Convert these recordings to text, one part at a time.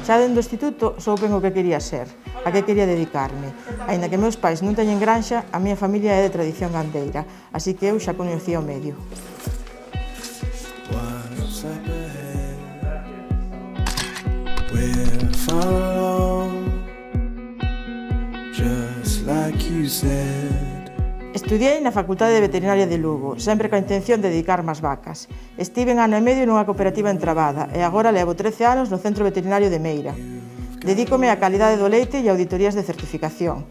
Xa dentro do instituto souben o que quería ser, a que quería dedicarme. Aínda que meus pais non teñen granxa, a miña familia é de tradición gandeira, así que eu xa coñecía o medio. Estudiei na Facultade de Veterinaria de Lugo, sempre coa intención de dedicarme ás vacas. Estiven ano e medio nunha cooperativa en Trabada e agora levo 13 anos no Centro Veterinario de Meira. Dedícome á calidade do leite e auditorías de certificación.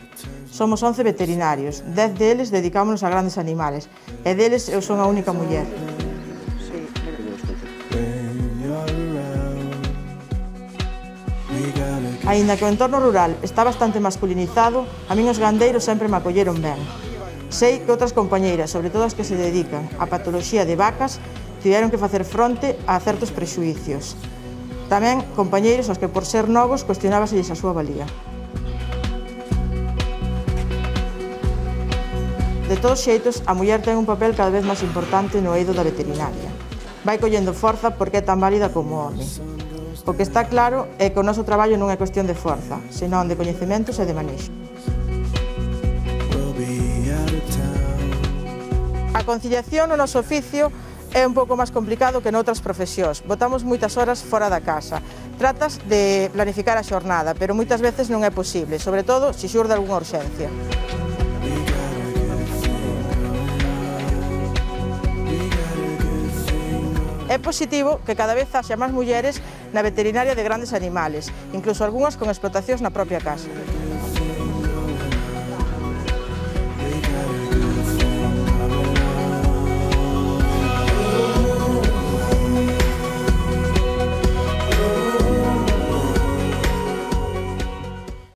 Somos 11 veterinarios, 10 deles dedicámonos a grandes animales e deles eu son a única muller. Aínda que o entorno rural está bastante masculinizado, a min os gandeiros sempre me acolleron ben. Sei que outras compañeiras, sobre todo as que se dedican á patoloxía de vacas, tiveron que facer fronte a certos prexuicios. Tamén compañeiros aos que por ser novos cuestionábaselles a súa valía. De todos xeitos, a muller ten un papel cada vez máis importante no eido da veterinaria. Vai collendo forza porque é tan válida como o home. O que está claro é que o noso traballo non é cuestión de forza, senón de coñecementos e de manexo. A conciliación no noso oficio é un pouco máis complicado que noutras profesións. Botamos moitas horas fora da casa. Tratas de planificar a xornada, pero moitas veces non é posible, sobre todo se xurde algunha urxencia. É positivo que cada vez haxa máis mulleres na veterinaria de grandes animales, incluso algunhas con explotacións na propia casa.